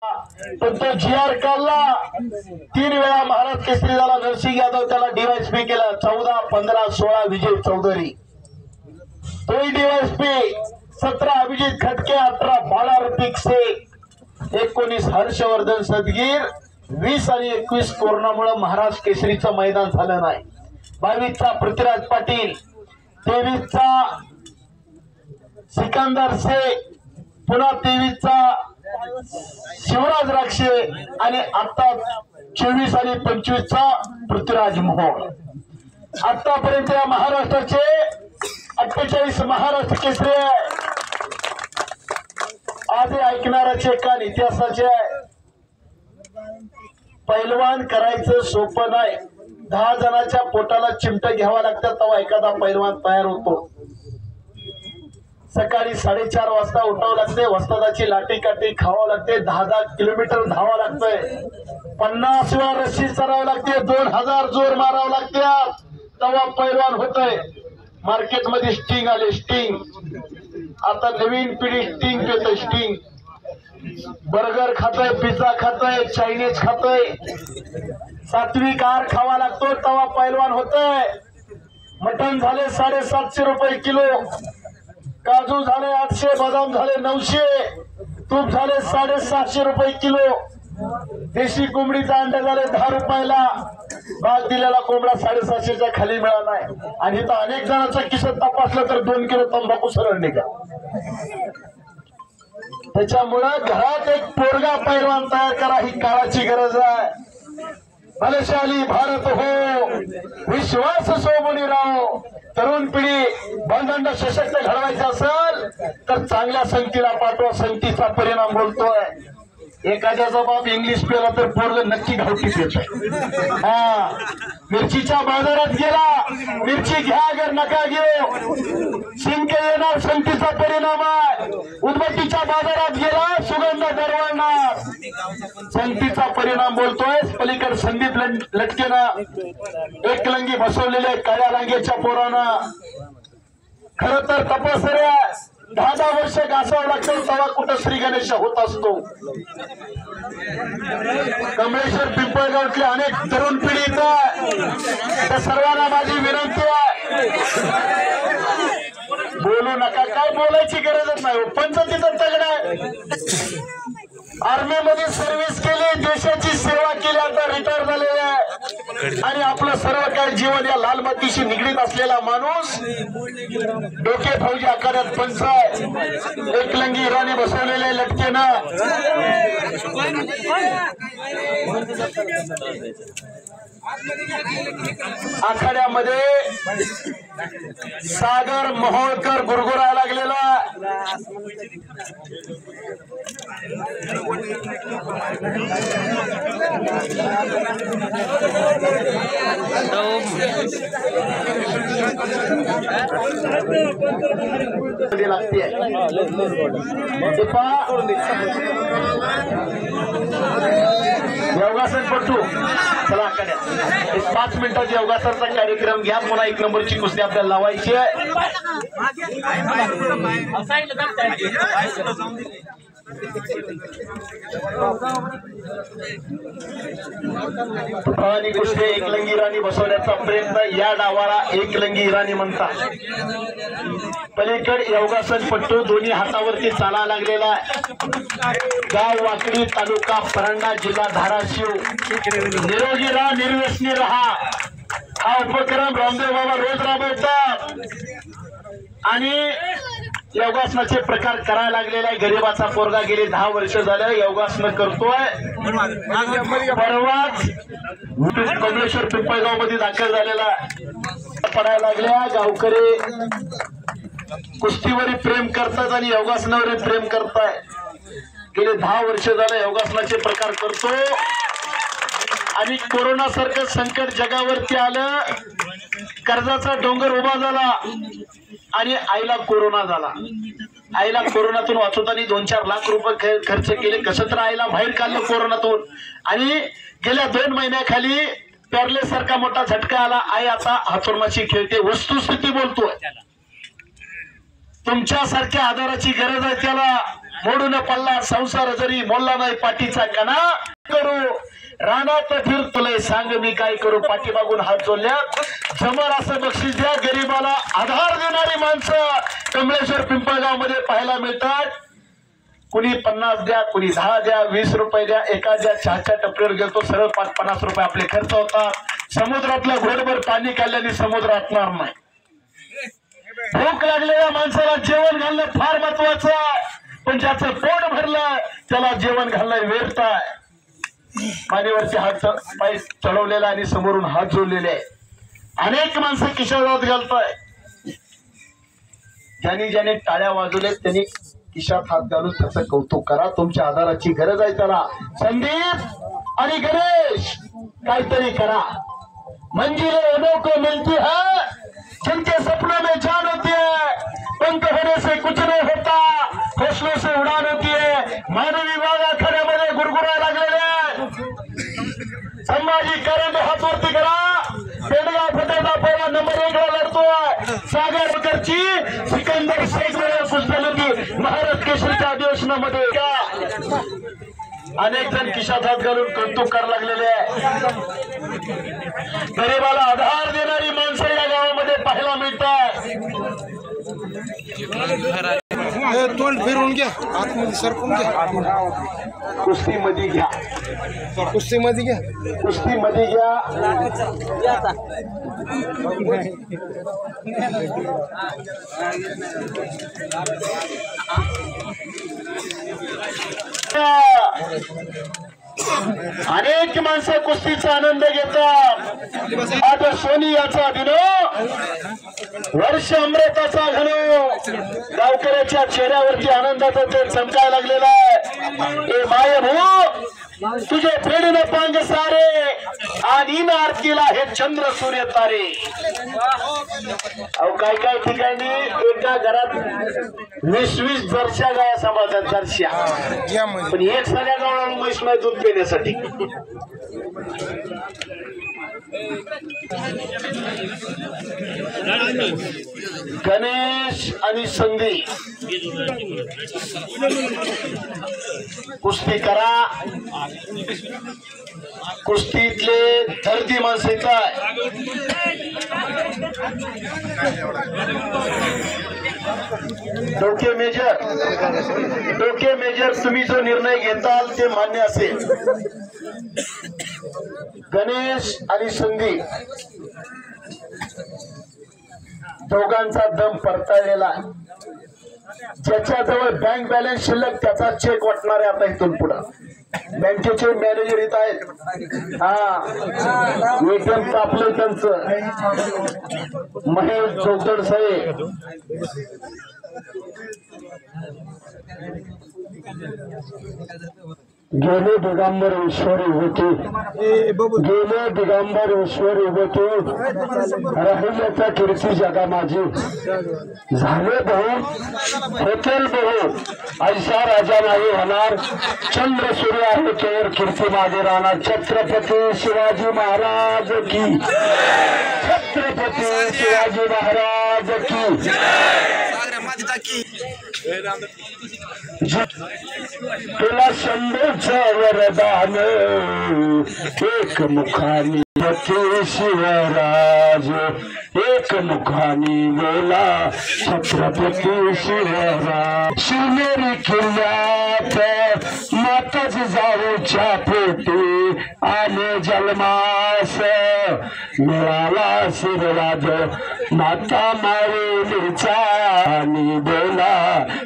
पण तो जी.आर. काढला 3 वेळा महाराज केसरी झाला. नरसिंह यादव त्याला डीवायएसपी केला. 14, 15, 16 विजय चौधरी तोही डीवायएसपी. 17 अभिजित खटके, 18 बाला रफिक शेख, 19 हर्षवर्धन सदगीर, 20 आणि 21 कोरोनामुळे महाराज केसरीचं मैदान झालं नाही. 22चा पृथ्वीराज पाटील, 23चा सिकंदर शेख, पुन्हा 23चा शिवराज राक्षे आणि आता 24 आणि 25चा पृथ्वीराज मोहोळ. आतापर्यंत या महाराष्ट्राचे 48 महाराष्ट्र केसरी आहे. आज ऐकणाराचे कान इतिहासाचे आहे. पैलवान करायचं सोपं नाही. 10 जणांच्या पोटाला चिमट घ्यावा लागतात तेव्हा एखादा पैलवान तयार होतो. सकाळी 4:30 वाजता उठावं लागते. वस्तादाची लाठी काठी खावं लागते. 10 किलोमीटर धावावं लागतंय. 50 वेळा रस्सी चढावं लागते. 2000 जोर मारावं लागते तेव्हा पैलवान होतय. मार्केटमध्ये स्टिंग आले. स्टिंग आता नवीन पिढी स्टिंग देतोय. स्टिंग बर्गर खातोय, पिझ्झा खातोय, चायनीज खातोय. सात्विक आहार खावा लागतो तेव्हा पैलवान होतय. मटण झाले 750 रुपये किलो. काजू झाले 800, बदाम झाले 900, तूप झाले 750 रुपये किलो. देशी कोंबडीचा अंडा झाले 10 रुपयाला. भाग दिलेला कोंबडा 750च्या खाली मिळाला नाही. आणि इथं अनेक जणांचा किस्सा तपासलं तर 2 किलो तंबाखू सरळ निघा. त्याच्यामुळं घरात एक पोरगा पैलवान तयार करा ही काळाची गरज आहे. बलशाली भारत हो, विश्वास सोबणी राहो. तरुण पिढी बंधन सशक्त घडवायचं असेल तर चांगल्या संगतीला पाठवा. संगतीचा परिणाम बोलतोय. एखाद्याचा बाप इंग्लिश पेला तर पोरग नक्की घावटीत येत. मिरचीच्या बाजारात गेला, मिरची घ्या अगर नका घेऊ, शिंके येणार. संगतीचा परिणाम आहे. उदबत्तीच्या बाजारात गेला, सुगंध दरवळणार. संगतीचा परिणाम बोलतोय. पलीकड संदीप लटकेनं एकलंगी बसवलेले काळ्या रांगेच्या पोरानं खरं तर तपसऱ्या 10 वर्ष घासावं लागतं तेव्हा कुठं श्री गणेश होत असतो. कमळेश्वर पिंपळगावतले अनेक तरुण पिढी त्या सर्वांना माझी विनंती आहे, बोलू नका. काय बोलायची गरजच नाही. पंचायतीचा तगडा आहे. आर्मीमध्ये सर्व्हिस केली, देशाची सेवा केली, आता रिटायर झालेला आहे. आणि आपलं सर्व काही जीवन या लाल मातीशी निगडीत असलेला माणूस डोके फौजी आकारात पंच आहे. एकलंगी इराणी बसवलेले लटकेनं आखाड्यामध्ये सागर मोहोळकर गुरगुरायला लागलेला. योगासनपटू चला आखाड्या 5 मिनिटाचा योगासनचा कार्यक्रम घ्या. पुन्हा 1 नंबरची कुस्ती आपल्याला लावायची आहे. भवानी कुस्ती एकलंगी इराणी बसवण्याचा प्रयत्न. या डावाला एकलंगी इराणी म्हणतात. पलीकड योगासनपट्टू दोन्ही हातावरती चाला लागलेला आहे. गाव वाकडी, तालुका परांडा, जिल्हा धाराशिव. निरोगी राहा, निर्व्यसनी राहा हा उपक्रम रामदेव बाबा रोज राबवतात. आणि योगासनाचे प्रकार करायला लागलेला आहे. गरीबाचा पोरगा गेले 10 वर्ष झालं योगासन करतोय. परवाच कमळेश्वर पिंपळगाव मध्ये दाखल झालेला पडायला लागल्या. गावकरी कुस्तीवरही प्रेम करतात आणि योगासनावरही प्रेम करताय. गेले 10 वर्ष झालं योगासनाचे प्रकार करतो. आणि कोरोना सारखं संकट जगावरती आलं. कर्जाचा डोंगर उभा झाला आणि आईला कोरोना झाला. आईला कोरोनातून वाचवताना 2-4 लाख रुपये खर्च केले. कसं तर आईला बाहेर काढलं कोरोनातून. आणि गेल्या 2 महिन्याखाली पॅरलेस सारखा मोठा झटका आला. आई आता हातोरमाशी खेळते. वस्तुस्थिती बोलतोय. तुमच्यासारख्या आधाराची गरज आहे त्याला. मोडून पल्ला संसार जरी मोडला नाही पाठीचा कणा करू रानात फिर तुला सांग मी काय करू पाठीमागून हात जोडल्यात जमर असं बक्षीस द्या गरीबाला आधार देणारी माणसं कमलेश्वर पिंपळगाव मध्ये पाहायला मिळतात कुणी 50 द्या कुणी 10 द्या 20 रुपये द्या एखाद्या चहाच्या टपरीवर गेलो सरळ 50 रुपये आपले खर्च होतात समुद्रातल्या घोडभर पाणी काढल्याने समुद्र आटणार नाही भूक लागलेल्या माणसाला जेवण घालणं फार महत्वाचं आहे पण ज्याचं पोट भरलं त्याला जेवण घालणं व्यर्थ आहे मानेवरती हात पाय चढवलेला आणि समोरून हात जोडलेले आहे अनेक माणसं खिशात घालताय ज्याने टाळ्या वाजवले त्यांनी खिशात हात घालून त्याचं कौतुक करा तुमच्या आधाराची गरज आहे त्याला संदीप आणि गणेश काहीतरी करा मंजिले उन्हों को मिलती है जिनके सपनों में जान होती है पंख होने से कुछ नहीं होता हौसलों से उड़ान होती है मानवी बाग आखाड्यामध्ये गुरगुरा लागलेले संभाजी करंडे हात वरती करा पेडगाव फटाटा पहिला नंबर 1 ला लढतोय सागर बकरची सिकंदर शेख कुस्ती होती महाराज केसरीच्या अधिवेशनामध्ये अनेक जण खिशात हात घालून कौतुक करायला लागलेले आहे गरीबाला आधार देणारी माणसं या गावामध्ये पाहायला मिळतात तोंड फिरून घ्या आतमध्ये सरकून घ्या कुस्तीमध्ये घ्या कुस्तीमध्ये घ्या कुस्तीमध्ये घ्या अनेक माणसं कुस्तीचा आनंद घेतात आज सोनी याचा दिन वर्ष अमृताचा घनो गावकऱ्याच्या चेहऱ्यावरती आनंदाचा ते चमकायला लागलेला आहे माय भाऊ तुझे फेडून पांग सारे आणि आरतीला हे चंद्र सूर्य तारे अहो काय काय ठिकाणी एका घरात 20-20 जर्शा गाया समाजात जर्शा पण एक सगळ्या गावाला म्हैस नाही दूध पिण्यासाठी गणेश आणि संधी कुस्ती करा कुस्तीतले दर्दी माणसं काय डोके मेजर तुम्ही जो निर्णय घेताल ते मान्य असेल गणेश आणि संधी दोघांचा दम परताळलेला ज्याच्याजवळ बँक बॅलन्स शिल्लक त्याचा चेक वाटणार आहे आता इथून पुढे बँकेचे मॅनेजर इथं आहेत हा एटीएम तापलं त्यांचं महेश चौधड साहेब गेले दिगंबर ईश्वरी होते गेले दिगंबर ईश्वरी होते राहिल्याचा कीर्ती जगा माझी झाले भाऊ होतेल भाऊ ऐसा राजा नाही होणार चंद्र सूर्य आहे तोवर कीर्ती माझे राहणार छत्रपती शिवाजी महाराज की छत्रपती शिवाजी महाराज की तुला शंभूचं वरदान एक मुखानी शिवराज एक मुखानी बोला छत्रपती शिवराज शिवनेरी किल्ल्यात माताच जाऊच्या पोटी आले जन्मास मिळाला आशीर्वाद माता माऊलीचा आणि बोला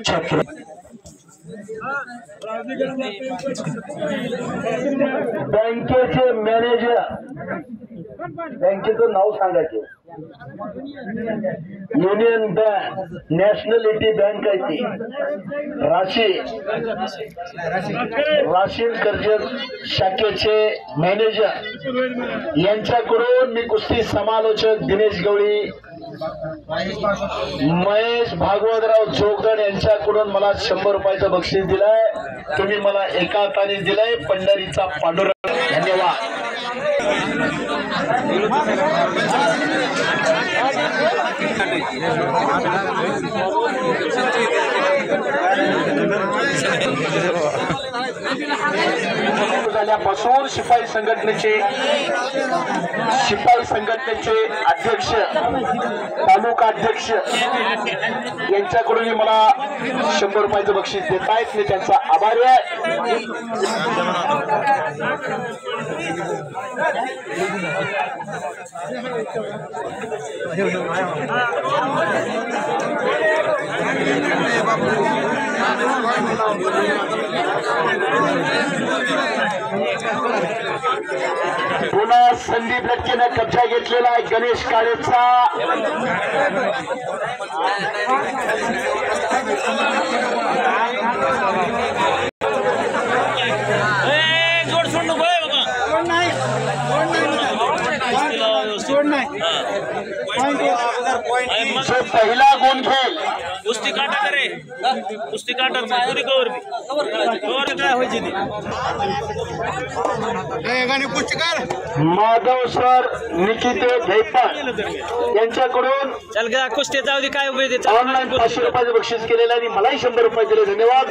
छत्र बँकेचे मॅनेजर बँकेचं नाव सांगायचे युनियन बँक नॅशनलिटी बँक आहे ती राशीन कर्जत शाखेचे मॅनेजर यांच्याकडून मी कुस्ती समालोचक दिनेश गवळी महेश भागवतराव जोगदण यांच्याकडून मला 100 रुपयाचं बक्षीस दिलंय तुम्ही मला एका हाताने दिलंय पंढरीचा पांडुरंग धन्यवाद झाल्यापासून शिपाई संघटनेचे अध्यक्ष तालुका अध्यक्ष यांच्याकडून मला 100 रुपयाचं बक्षीस देत आहेत. मी त्यांचा आभारी आहे. पुन्हा संदीप लटकेनं कब्जा घेतलेला आहे गणेश काळेचा. जो पहिला गुण घेईल कुस्ती काटा करे कुस्ती काटा पुरी कवर काय व्हायची माधव सर निकिते जयपाल यांच्याकडून चल गा कुस्ती जाऊ दे काय उभे ऑनलाईन 500 रुपयाचं बक्षीस केलेलं आणि मलाही 100 रुपये दिले. धन्यवाद.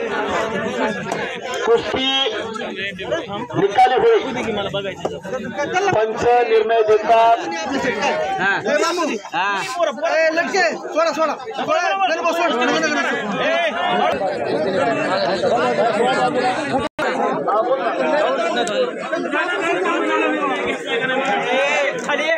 कुस्ती निकाली होईल. मला बघायचं पंच निर्णय देतात. खाली